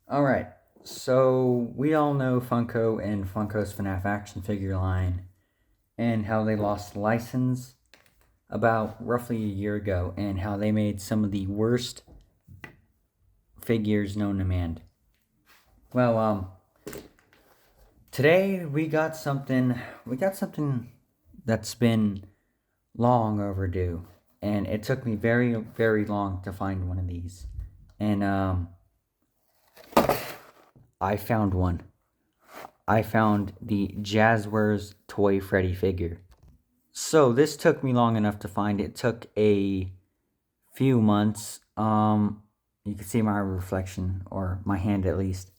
Alright, so we all know Funko and Funko's FNAF action figure line and how they lost license about roughly a year ago and how they made some of the worst figures known to man. Well, today we got something that's been long overdue, and it took me very, very long to find one of these. And I found one. I found the Jazwares toy Freddy figure. So this took me long enough to find. It took a few months. You can see my reflection, or my hand at least,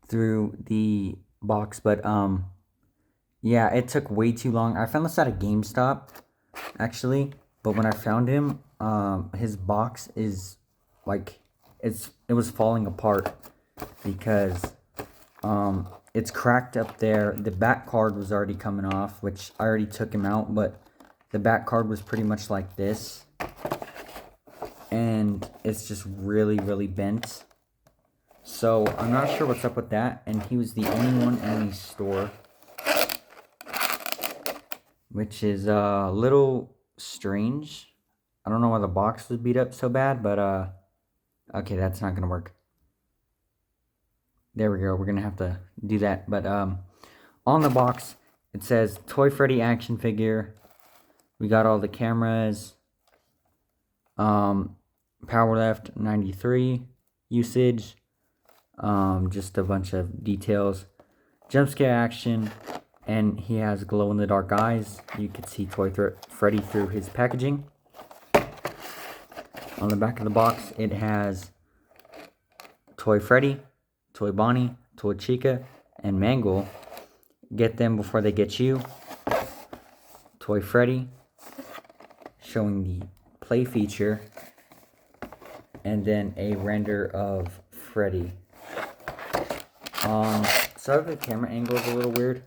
through the box. But yeah, it took way too long. I found this at a GameStop, actually. But when I found him, his box is like it was falling apart because it's cracked up there. The back card was already coming off, which I already took him out, but the back card was pretty much like this. And it's just really, really bent. So I'm not sure what's up with that. And he was the only one in the store, which is a little strange. I don't know why the box was beat up so bad, but okay, that's not gonna work. There we go. We're gonna have to do that. But on the box it says Toy Freddy action figure. We got all the cameras. Power left 93 usage. Just a bunch of details. Jump scare action, and he has glow in the dark eyes. You can see Toy Freddy through his packaging. On the back of the box, it has Toy Freddy, Toy Bonnie, Toy Chica, and Mangle. Get them before they get you. Toy Freddy, showing the play feature, and then a render of Freddy. So the camera angle is a little weird.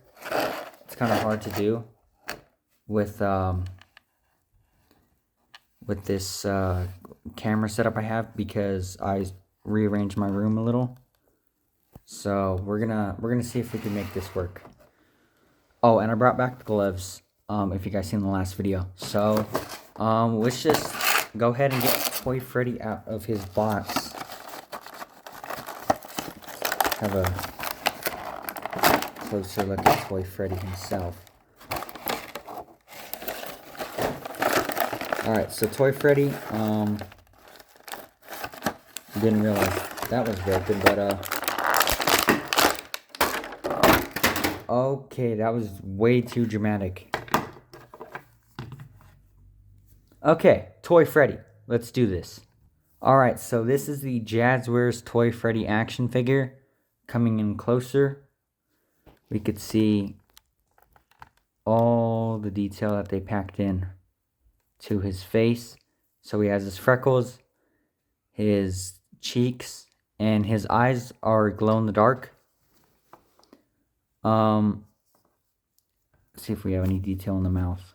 It's kind of hard to do with this camera setup I have, because I rearranged my room a little. So we're gonna see if we can make this work. Oh, and I brought back the gloves. If you guys seen the last video. So let's just go ahead and get Toy Freddy out of his box. Have a closer look at Toy Freddy himself. Alright, so Toy Freddy, didn't realize that was broken, but okay, that was way too dramatic. Okay, Toy Freddy, let's do this. Alright, so this is the Jazwares Toy Freddy action figure. Coming in closer, we could see all the detail that they packed in to his face. So he has his freckles, his cheeks, and his eyes are glow in the dark. Let's see if we have any detail in the mouth.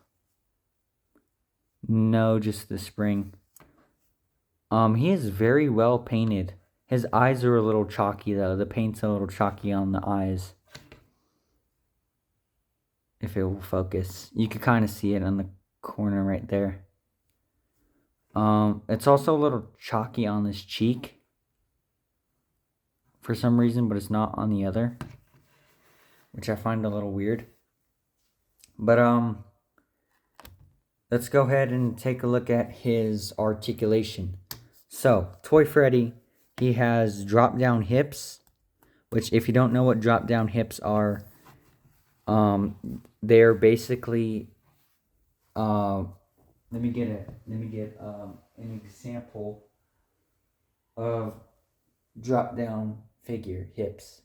No, just the spring. He is very well painted. His eyes are a little chalky though. The paint's a little chalky on the eyes. If it will focus, you can kind of see it on the corner right there. It's also a little chalky on this cheek for some reason, but it's not on the other, which I find a little weird. But let's go ahead and take a look at his articulation. So Toy Freddy, he has drop down hips, which, if you don't know what drop down hips are, they're basically let me get an example of drop down figure hips.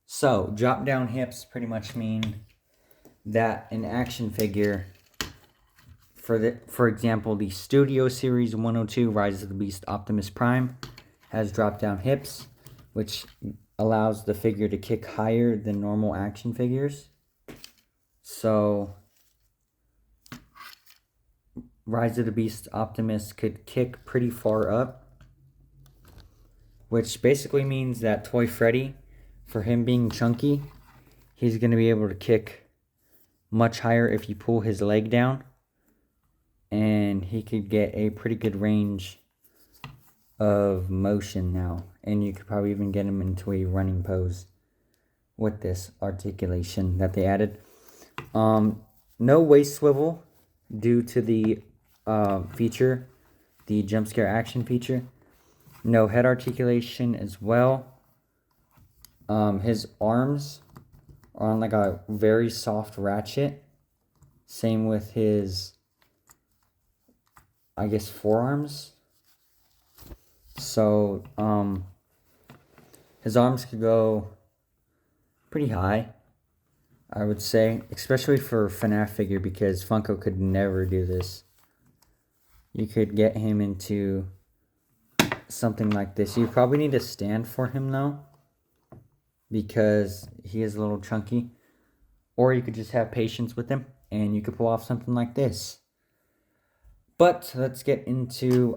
So drop down hips pretty much mean that an action figure, for example, the Studio Series 102 Rise of the Beast Optimus Prime has drop down hips, which allows the figure to kick higher than normal action figures. So Rise of the Beast Optimus could kick pretty far up. which basically means that Toy Freddy, for him being chunky, he's going to be able to kick much higher if you pull his leg down, and he could get a pretty good range of motion now, and you could probably even get him into a running pose with this articulation that they added. No waist swivel due to the feature, the jump scare action feature. No head articulation as well. His arms are on like a very soft ratchet. Same with his, I guess, forearms. So, his arms could go pretty high, I would say, especially for a FNAF figure, because Funko could never do this. You could get him into something like this. You probably need a stand for him though, because he is a little chunky. Or you could just have patience with him and you could pull off something like this. But let's get into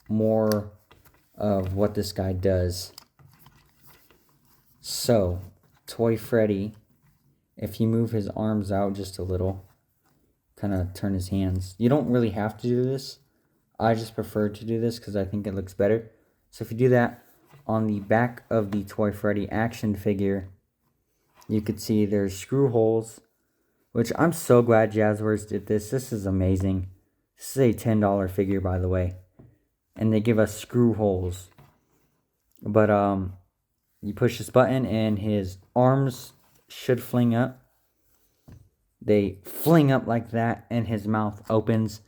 more of what this guy does. So, Toy Freddy, if you move his arms out just a little, kind of turn his hands. You don't really have to do this. I just prefer to do this because I think it looks better. So if you do that, on the back of the Toy Freddy action figure, you could see there's screw holes, which I'm so glad Jazwares did this. This is amazing. This is a $10 figure, by the way. And they give us screw holes. But you push this button and his arms should fling up. They fling up like that and his mouth opens.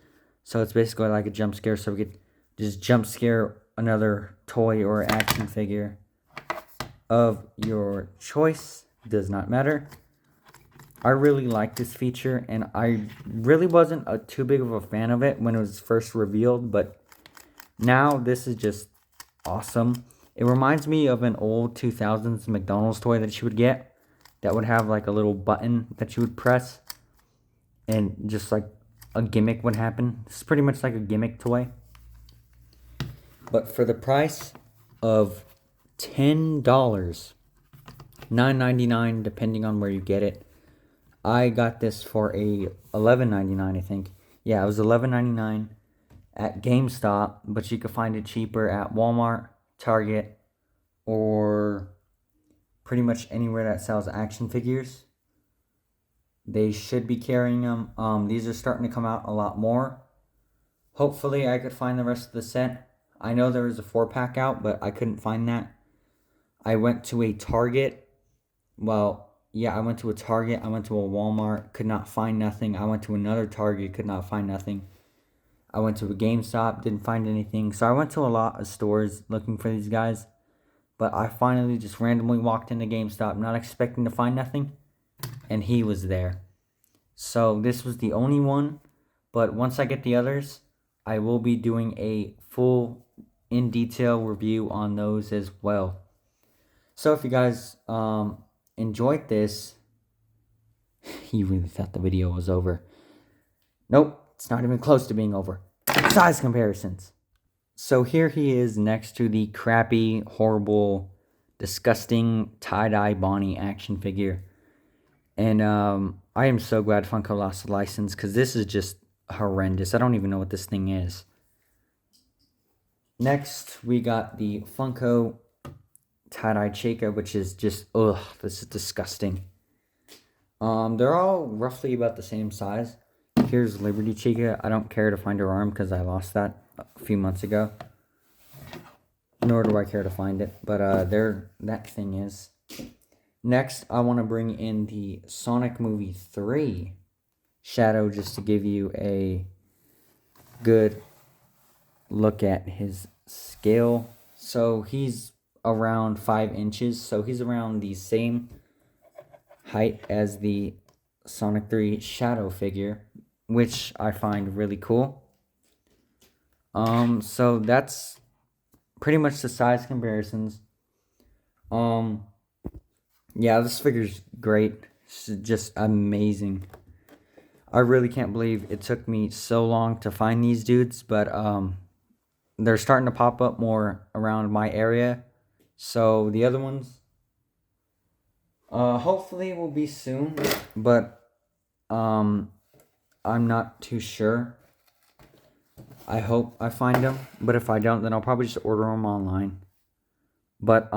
So it's basically like a jump scare. So we could just jump scare another toy or action figure of your choice. Does not matter. I really like this feature, and I really wasn't too big of a fan of it when it was first revealed, but now this is just awesome. It reminds me of an old 2000s McDonald's toy that you would get that would have like a little button that you would press and just like a gimmick would happen. It's pretty much like a gimmick toy. But for the price of $10, $9.99 depending on where you get it. I got this for a $11.99, I think. Yeah, it was $11.99 at GameStop, but you could find it cheaper at Walmart, Target, or pretty much anywhere that sells action figures. They should be carrying them. These are starting to come out a lot more. Hopefully I could find the rest of the set. I know there was a 4-pack out, but I couldn't find that. I went to a Target. Well, yeah, I went to a Target. I went to a Walmart. Could not find nothing. I went to another Target. Could not find nothing. I went to a GameStop. Didn't find anything. So I went to a lot of stores looking for these guys. But I finally just randomly walked into GameStop, not expecting to find nothing. And he was there. So this was the only one. But once I get the others, I will be doing a full in-detail review on those as well. So if you guys enjoyed this, you really thought the video was over. Nope, it's not even close to being over. Size comparisons. So here he is next to the crappy, horrible, disgusting tie-dye Bonnie action figure. And I am so glad Funko lost the license, because this is just horrendous. I don't even know what this thing is. Next, we got the Funko tie-dye Chica, which is just, ugh, this is disgusting. They're all roughly about the same size. Here's Liberty Chica. I don't care to find her arm because I lost that a few months ago. Nor do I care to find it, but there that thing is. Next, I want to bring in the Sonic Movie 3 Shadow, just to give you a good look at his scale. So he's around 5 inches, so he's around the same height as the Sonic 3 Shadow figure, which I find really cool. So that's pretty much the size comparisons. Yeah, this figure's great. It's just amazing. I really can't believe it took me so long to find these dudes, but they're starting to pop up more around my area. So the other ones, hopefully will be soon, but I'm not too sure. I hope I find them, but if I don't, then I'll probably just order them online. But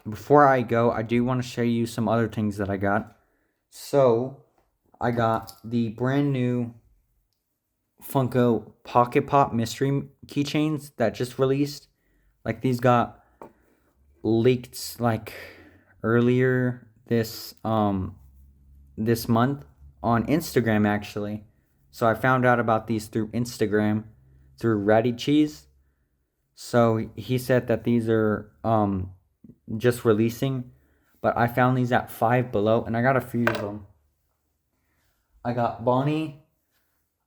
before I go, I do want to show you some other things that I got. So I got the brand new Funko Pocket Pop mystery keychains that just released. Like, these got leaked like earlier this month on Instagram, actually. So I found out about these through Instagram, through Ratty Cheese. So he said that these are just releasing, but I found these at Five Below, and I got a few of them. I got Bonnie.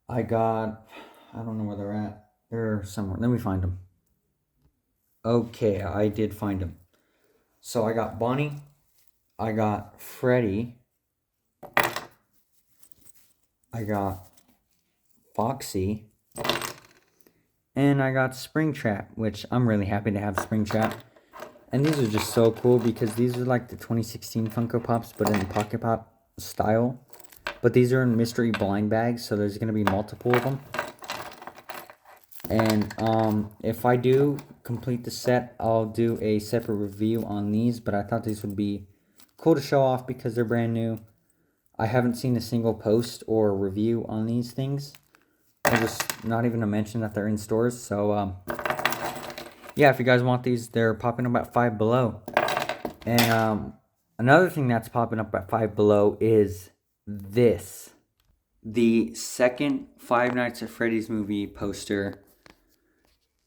I don't know where they're at. They're somewhere. Let me find them. Okay, I did find them. So I got Bonnie. I got Freddy. I got Foxy. And I got Springtrap, which I'm really happy to have Springtrap. And these are just so cool because these are like the 2016 Funko Pops, but in Pocket Pop style. But these are in mystery blind bags, so there's going to be multiple of them. And if I do complete the set, I'll do a separate review on these. But I thought these would be cool to show off because they're brand new. I haven't seen a single post or review on these things. Or just not even to mention that they're in stores. So yeah, if you guys want these, they're popping up at Five Below. And another thing that's popping up at Five Below is this. The second Five Nights at Freddy's movie poster.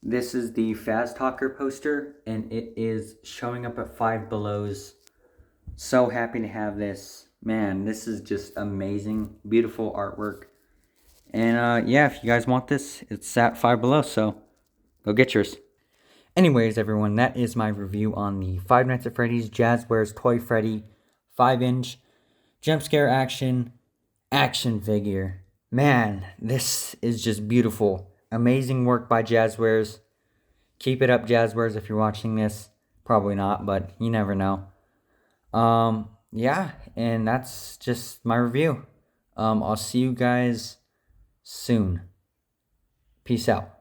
This is the Fast Talker poster, and it is showing up at Five Below's. So happy to have this. Man, this is just amazing. Beautiful artwork. And yeah, if you guys want this, it's at Five Below, so go get yours. Anyways, everyone, that is my review on the Five Nights at Freddy's Jazwares Toy Freddy 5-inch jump scare action figure. Man, this is just beautiful. Amazing work by Jazwares. Keep it up, Jazwares, if you're watching this. Probably not, but you never know. Yeah, and that's just my review. I'll see you guys soon. Peace out.